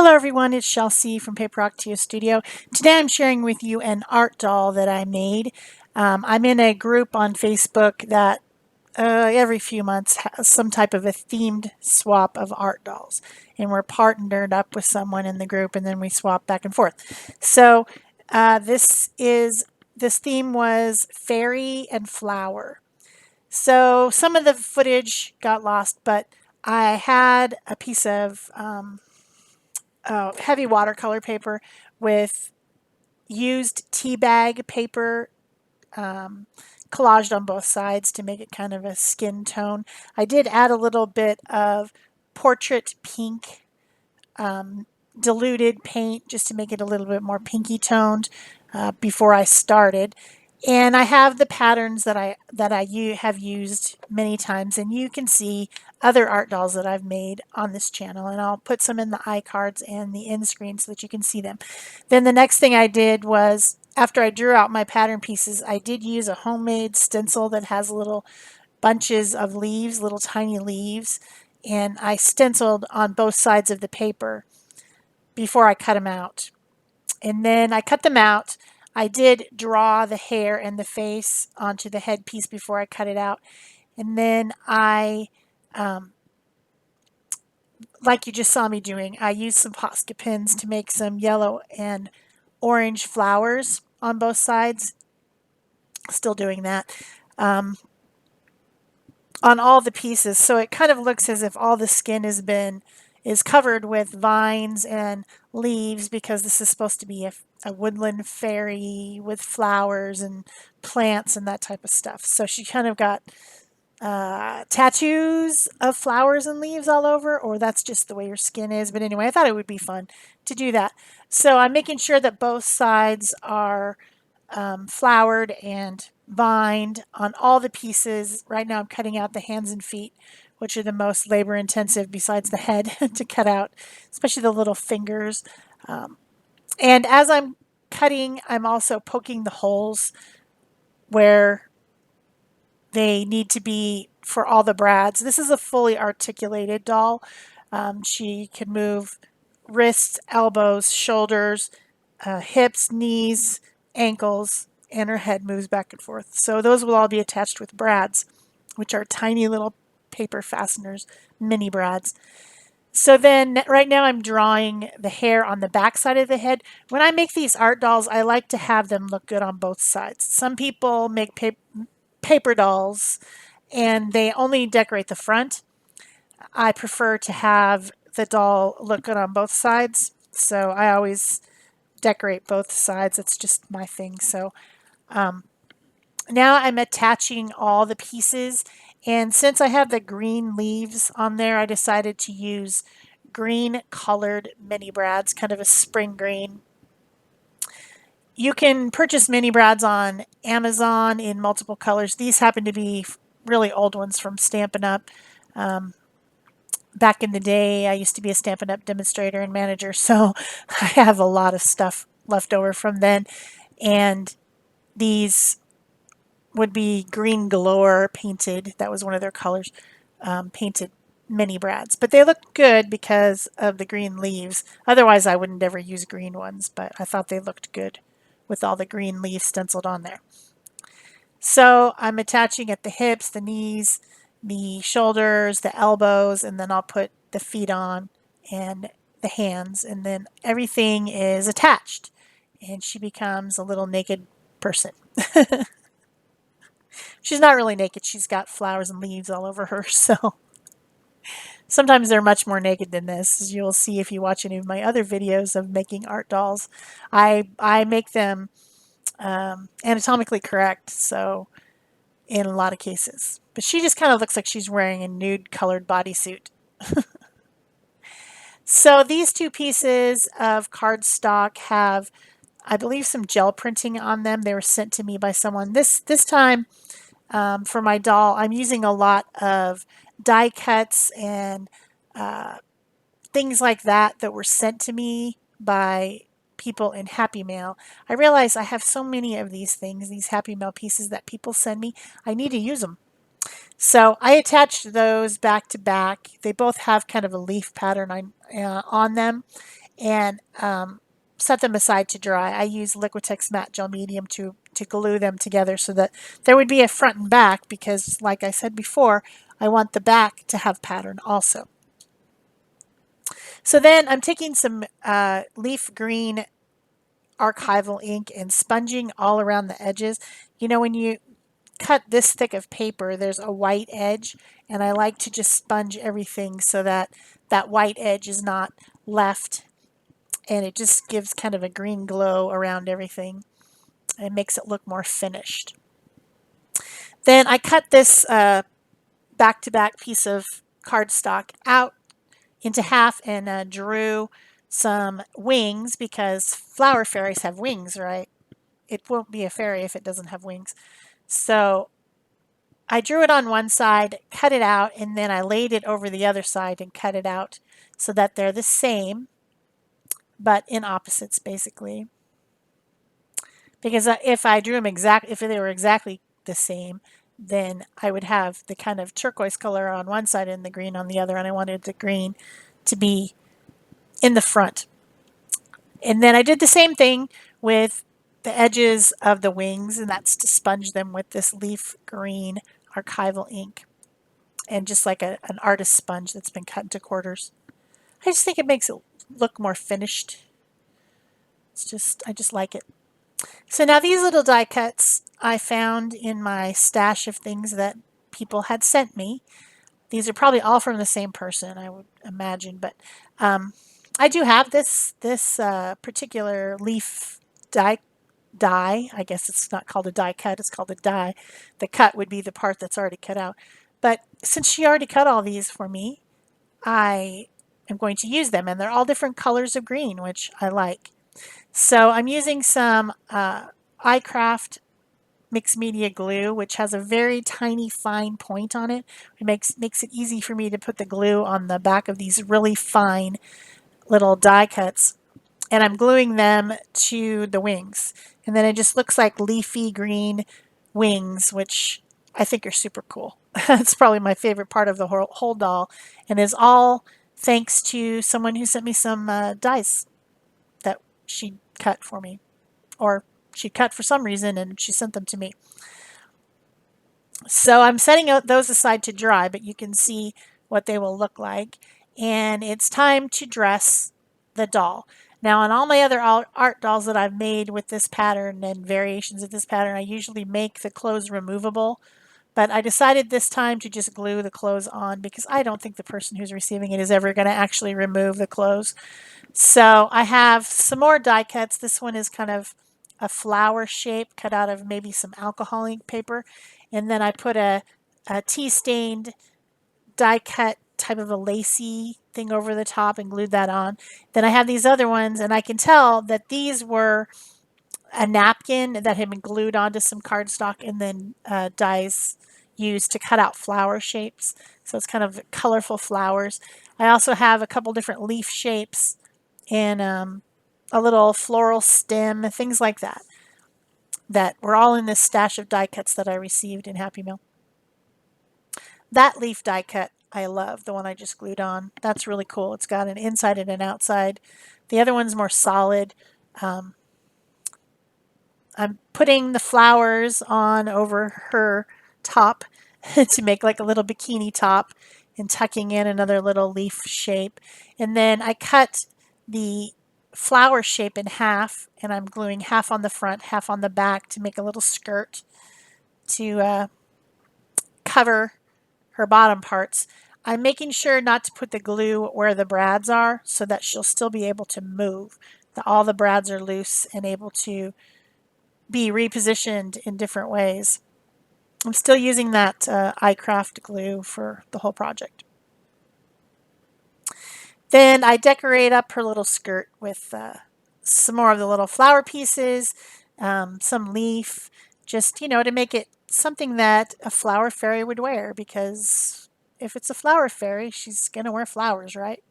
Hello everyone, it's Shel C from PaperOcotilloStudio. Today I'm sharing with you an art doll that I made. I'm in a group on Facebook that every few months has some type of a themed swap of art dolls. And we're partnered up with someone in the group and then we swap back and forth. So this theme was fairy and flower. So some of the footage got lost, but I had a piece of heavy watercolor paper with used tea bag paper collaged on both sides to make it kind of a skin tone. I did add a little bit of portrait pink diluted paint just to make it a little bit more pinky toned before I started. And I have the patterns that I have used many times, and you can see other art dolls that I've made on this channel, and I'll put some in the iCards and the end screen so that you can see them. Then the next thing I did was, after I drew out my pattern pieces, I did use a homemade stencil that has little bunches of leaves, little tiny leaves, and I stenciled on both sides of the paper before I cut them out. And then I cut them out. I did draw the hair and the face onto the headpiece before I cut it out. And then like you just saw me doing, I used some Posca pins to make some yellow and orange flowers on both sides. Still doing that on all the pieces. So it kind of looks as if all the skin is covered with vines and leaves, because this is supposed to be a woodland fairy with flowers and plants and that type of stuff. So she kind of got tattoos of flowers and leaves all over, or that's just the way your skin is. But anyway, I thought it would be fun to do that. So I'm making sure that both sides are flowered and vined on all the pieces. Right now I'm cutting out the hands and feet, which are the most labor intensive besides the head to cut out, especially the little fingers. And as I'm cutting, I'm also poking the holes where they need to be for all the brads. This is a fully articulated doll. She can move wrists, elbows, shoulders, hips, knees, ankles, and her head moves back and forth. So those will all be attached with brads, which are tiny little paper fasteners, mini brads. So then right now I'm drawing the hair on the back side of the head. When I make these art dolls, I like to have them look good on both sides. Some people make paper dolls and they only decorate the front. I prefer to have the doll look good on both sides, so I always decorate both sides. It's just my thing. So now I'm attaching all the pieces, and since I have the green leaves on there, I decided to use green colored mini brads, kind of a spring green. You can purchase mini brads on Amazon in multiple colors. These happen to be really old ones from Stampin' Up. Back in the day, I used to be a Stampin' Up demonstrator and manager, so I have a lot of stuff left over from then. And these would be green galore painted. That was one of their colors, painted mini brads. But they look good because of the green leaves. Otherwise, I wouldn't ever use green ones, but I thought they looked good with all the green leaves stenciled on there. So I'm attaching at the hips, the knees, the shoulders, the elbows, and then I'll put the feet on and the hands, and then everything is attached. And she becomes a little naked person. She's not really naked. She's got flowers and leaves all over her. So sometimes they're much more naked than this, as you'll see if you watch any of my other videos of making art dolls. I make them anatomically correct, so in a lot of cases. But she just kind of looks like she's wearing a nude colored bodysuit. So these two pieces of cardstock have, I believe, some gel printing on them. They were sent to me by someone. This time, for my doll, I'm using a lot of die cuts and things like that were sent to me by people in Happy Mail. I realize I have so many of these things, these Happy Mail pieces that people send me. I need to use them. So I attached those back to back. They both have kind of a leaf pattern on them. and set them aside to dry. I use Liquitex Matte Gel Medium to glue them together so that there would be a front and back because, like I said before, I want the back to have pattern also. So then I'm taking some leaf green archival ink and sponging all around the edges. You know, when you cut this thick of paper, there's a white edge, and I like to just sponge everything so that that white edge is not left, and it just gives kind of a green glow around everything and makes it look more finished. Then I cut this back-to-back piece of cardstock out into half and drew some wings because flower fairies have wings, right? It won't be a fairy if it doesn't have wings. So I drew it on one side, cut it out, and then I laid it over the other side and cut it out so that they're the same, but in opposites basically. Because if I drew them if they were exactly the same, then I would have the kind of turquoise color on one side and the green on the other, and I wanted the green to be in the front. And then I did the same thing with the edges of the wings, and that's to sponge them with this leaf green archival ink and just like an artist sponge that's been cut into quarters. I just think it makes it look more finished. I just like it. So now these little die cuts I found in my stash of things that people had sent me. These are probably all from the same person, I would imagine, but I do have this particular leaf die. I guess it's not called a die cut, it's called a die. The cut would be the part that's already cut out. But since she already cut all these for me, I am going to use them, and they're all different colors of green, which I like. So I'm using some iCraft mixed media glue, which has a very tiny fine point on it. It makes it easy for me to put the glue on the back of these really fine little die cuts. And I'm gluing them to the wings. And then it just looks like leafy green wings, which I think are super cool. It's probably my favorite part of the whole doll, and is all thanks to someone who sent me some dies that she cut for me, or she cut for some reason and she sent them to me. So I'm setting those aside to dry, but you can see what they will look like. And it's time to dress the doll. Now, on all my other art dolls that I've made with this pattern and variations of this pattern, I usually make the clothes removable. But I decided this time to just glue the clothes on because I don't think the person who's receiving it is ever going to actually remove the clothes. So I have some more die cuts. This one is kind of a flower shape cut out of maybe some alcohol ink paper. And then I put a tea stained die cut type of a lacy thing over the top and glued that on. Then I have these other ones, and I can tell that these were a napkin that had been glued onto some cardstock and then dies used to cut out flower shapes. So it's kind of colorful flowers. I also have a couple different leaf shapes and a little floral stem, things like that, that were all in this stash of die cuts that I received in Happy Meal. That leaf die cut I love, the one I just glued on. That's really cool. It's got an inside and an outside. The other one's more solid. I'm putting the flowers on over her top to make like a little bikini top and tucking in another little leaf shape. And then I cut the flower shape in half, and I'm gluing half on the front, half on the back to make a little skirt to cover her bottom parts. I'm making sure not to put the glue where the brads are so that she'll still be able to move. All the brads are loose and able to be repositioned in different ways. I'm still using that iCraft glue for the whole project. Then I decorate up her little skirt with some more of the little flower pieces, some leaf, just, to make it something that a flower fairy would wear, because if it's a flower fairy, she's going to wear flowers, right?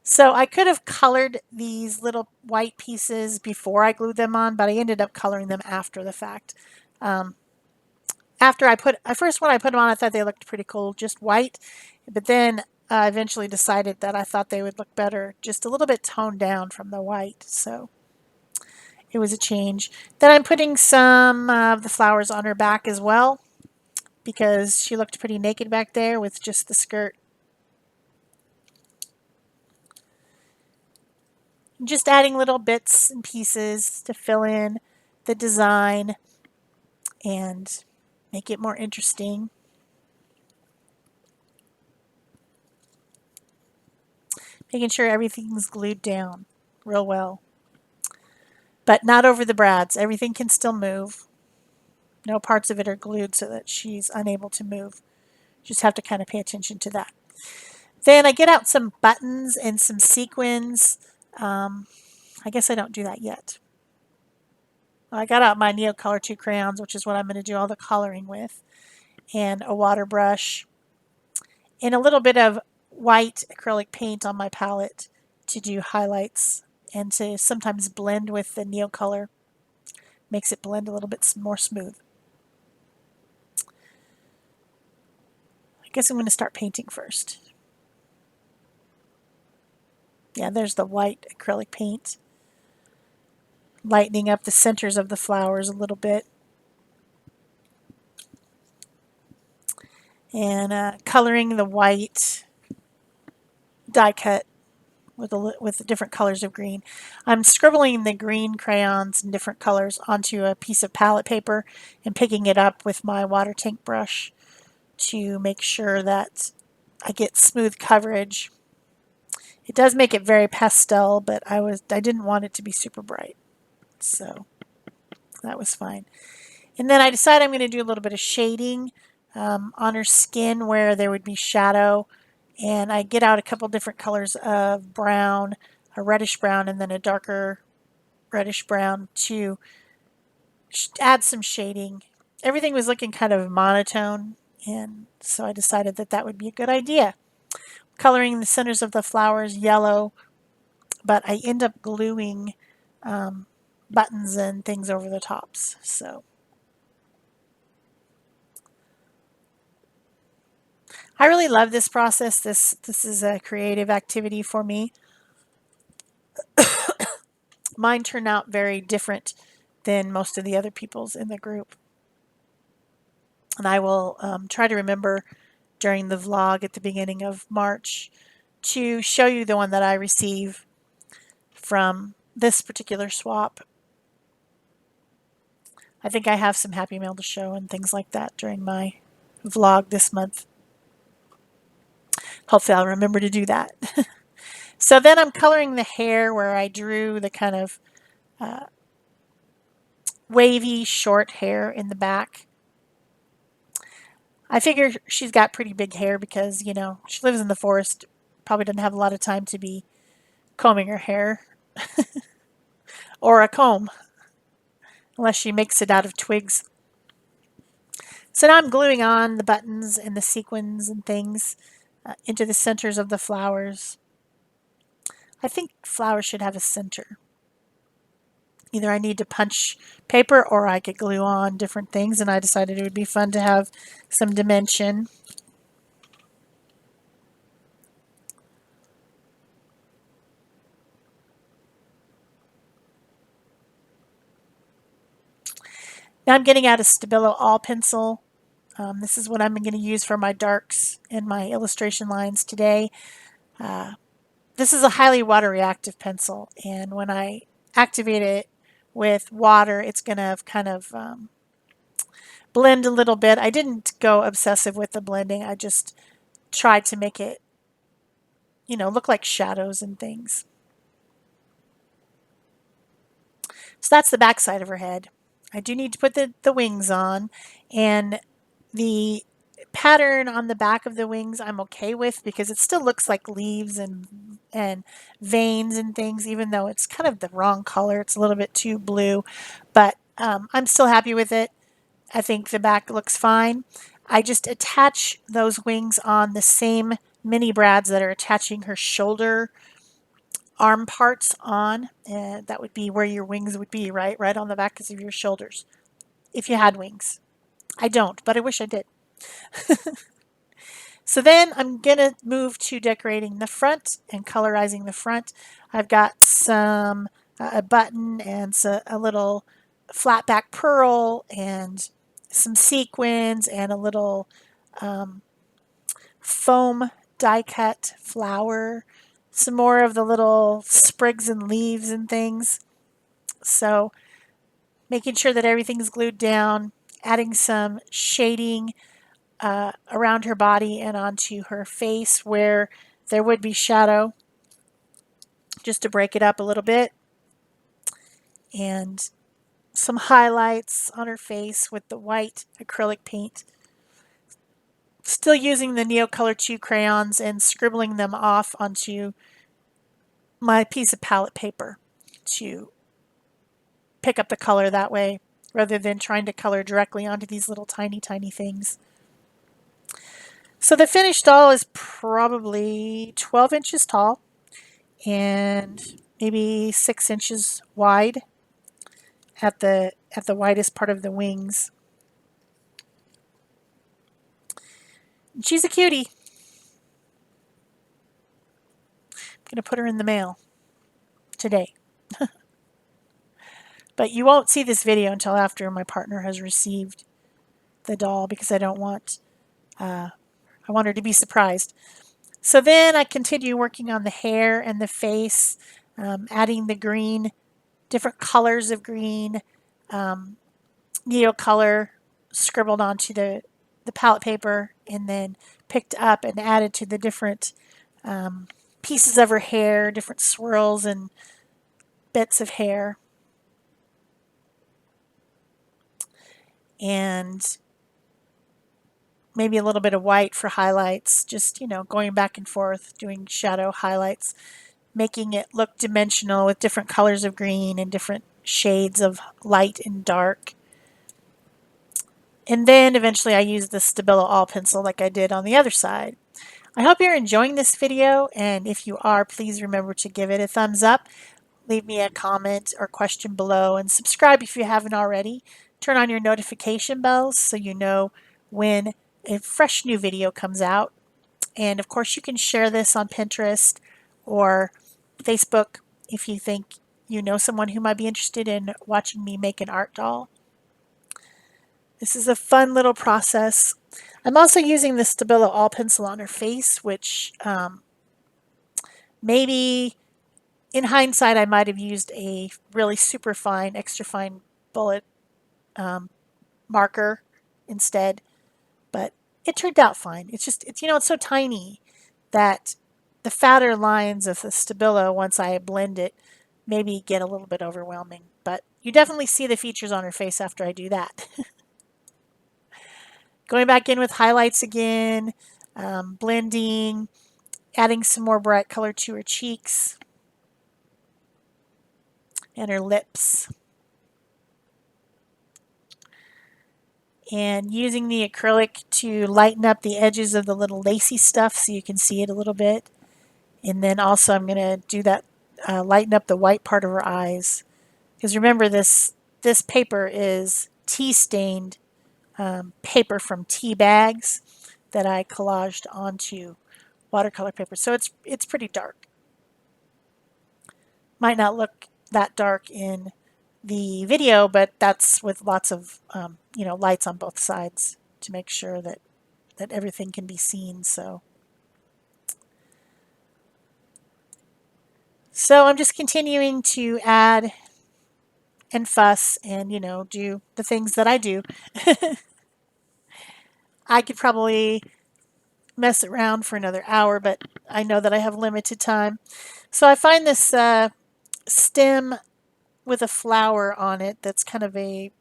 So I could have colored these little white pieces before I glued them on, but I ended up coloring them after the fact. After I first when I put them on, I thought they looked pretty cool, just white. But then I eventually decided that I thought they would look better just a little bit toned down from the white. So it was a change. Then I'm putting some of the flowers on her back as well because she looked pretty naked back there with just the skirt. Just adding little bits and pieces to fill in the design and make it more interesting. Making sure everything's glued down real well. But not over the brads. Everything can still move. No parts of it are glued so that she's unable to move. Just have to kind of pay attention to that. Then I get out some buttons and some sequins. I guess I don't do that yet. I got out my Neocolor 2 crayons, which is what I'm going to do all the coloring with, and a water brush, and a little bit of white acrylic paint on my palette to do highlights and to sometimes blend with the Neocolor. Makes it blend a little bit more smooth. I guess I'm going to start painting first. Yeah, there's the white acrylic paint. Lightening up the centers of the flowers a little bit. And coloring the white die cut with different colors of green. I'm scribbling the green crayons in different colors onto a piece of palette paper and picking it up with my water tank brush to make sure that I get smooth coverage. It does make it very pastel, but I didn't want it to be super bright, so that was fine. And then I decided I'm going to do a little bit of shading on her skin where there would be shadow. And I get out a couple different colors of brown, a reddish brown, and then a darker reddish brown to add some shading. Everything was looking kind of monotone, and so I decided that that would be a good idea. Coloring the centers of the flowers yellow, but I end up gluing buttons and things over the tops. So I really love this process. This is a creative activity for me. Mine turned out very different than most of the other people's in the group. And I will try to remember during the vlog at the beginning of March to show you the one that I receive from this particular swap. I think I have some Happy Mail to show and things like that during my vlog this month. Hopefully I'll remember to do that. So then I'm coloring the hair where I drew the kind of wavy short hair in the back. I figure she's got pretty big hair because, you know, she lives in the forest, probably doesn't have a lot of time to be combing her hair or a comb unless she makes it out of twigs. So now I'm gluing on the buttons and the sequins and things into the centers of the flowers. I think flowers should have a center. Either I need to punch paper or I could glue on different things, and I decided it would be fun to have some dimension. Now I'm getting out a Stabilo All pencil. This is what I'm going to use for my darks and my illustration lines today. This is a highly water reactive pencil, and when I activate it with water, it's going to kind of blend a little bit. I didn't go obsessive with the blending. I just tried to make it, you know, look like shadows and things. So that's the back side of her head. I do need to put the wings on, and the pattern on the back of the wings I'm okay with because it still looks like leaves and veins and things, even though it's kind of the wrong color. It's a little bit too blue, but I'm still happy with it. I think the back looks fine. I just attach those wings on the same mini brads that are attaching her shoulder arm parts on. And that would be where your wings would be, right? Right on the back of your shoulders, if you had wings. I don't, but I wish I did. So then I'm going to move to decorating the front and colorizing the front. I've got some a button and a little flat back pearl and some sequins and a little foam die cut flower, some more of the little sprigs and leaves and things. So making sure that everything's glued down, adding some shading around her body and onto her face where there would be shadow, just to break it up a little bit, and some highlights on her face with the white acrylic paint. Still using the Neocolor 2 crayons and scribbling them off onto my piece of palette paper to pick up the color that way rather than trying to color directly onto these little tiny, tiny things. So the finished doll is probably 12 inches tall and maybe 6 inches wide at the widest part of the wings. And she's a cutie. I'm going to put her in the mail today. But you won't see this video until after my partner has received the doll because I want her to be surprised. So then I continue working on the hair and the face, adding the green, different colors of green, Neocolor scribbled onto the palette paper and then picked up and added to the different pieces of her hair, different swirls and bits of hair. And maybe a little bit of white for highlights, just, going back and forth, doing shadow highlights, making it look dimensional with different colors of green and different shades of light and dark. And then eventually I use the Stabilo All pencil like I did on the other side. I hope you're enjoying this video, and if you are, please remember to give it a thumbs up, leave me a comment or question below, and subscribe if you haven't already. Turn on your notification bells so you know when a fresh new video comes out. And of course, you can share this on Pinterest or Facebook if you think you know someone who might be interested in watching me make an art doll. This is a fun little process. I'm also using the Stabilo All pencil on her face, which maybe in hindsight I might have used a really super fine, extra fine bullet marker instead, but it turned out fine. It's so tiny that the fatter lines of the Stabilo, once I blend it, maybe get a little bit overwhelming. But you definitely see the features on her face after I do that. Going back in with highlights again, blending, adding some more bright color to her cheeks and her lips. And using the acrylic to lighten up the edges of the little lacy stuff so you can see it a little bit. And then also I'm going to do that, lighten up the white part of her eyes. Because remember, this paper is tea stained paper from tea bags that I collaged onto watercolor paper. So it's pretty dark. Might not look that dark in the video, but that's with lots of lights on both sides to make sure that everything can be seen. So I'm just continuing to add and fuss and do the things that I do. I could probably mess around for another hour, but I know that I have limited time. So I find this stem with a flower on it that's kind of a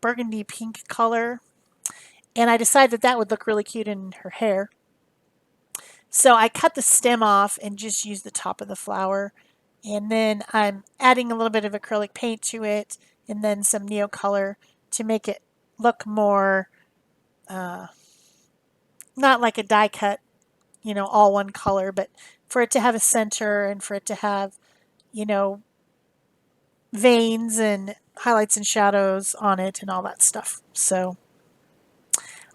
burgundy pink color, and I decided that would look really cute in her hair. So I cut the stem off and just used the top of the flower, and then I'm adding a little bit of acrylic paint to it and then some Neocolor to make it look more not like a die cut, all one color, but for it to have a center and for it to have, veins and highlights and shadows on it and all that stuff. So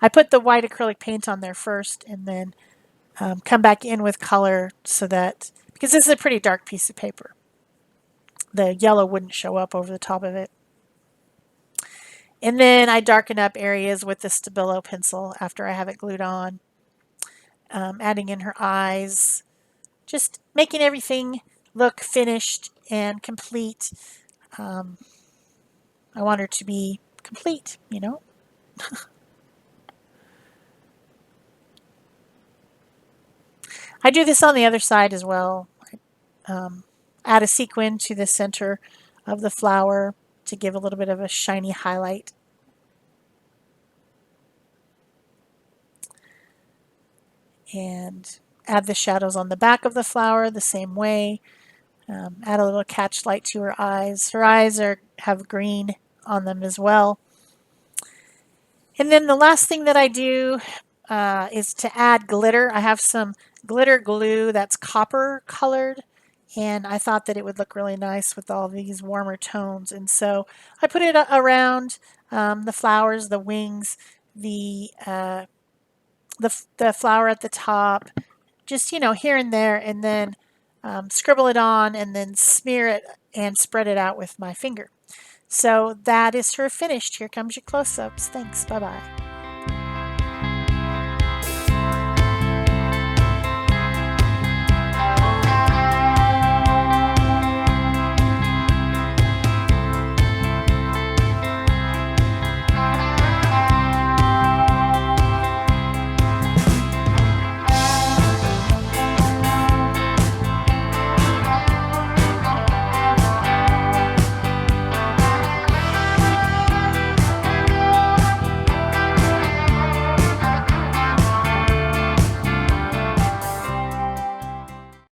I put the white acrylic paint on there first, and then come back in with color so that, because this is a pretty dark piece of paper, the yellow wouldn't show up over the top of it. And then I darken up areas with the Stabilo pencil after I have it glued on, adding in her eyes, just making everything look finished and complete. Um, I want her to be complete, you know. I do this on the other side as well. Add a sequin to the center of the flower to give a little bit of a shiny highlight. And add the shadows on the back of the flower the same way. Add a little catch light to her eyes. Her eyes have green on them as well. And then the last thing that I do is to add glitter. I have some glitter glue that's copper colored, and I thought that it would look really nice with all these warmer tones. And so I put it around the flowers, the wings, the flower at the top, just, you know, here and there, and then scribble it on and then smear it and spread it out with my finger. So that is her finished. Here comes your close-ups. Thanks. Bye-bye.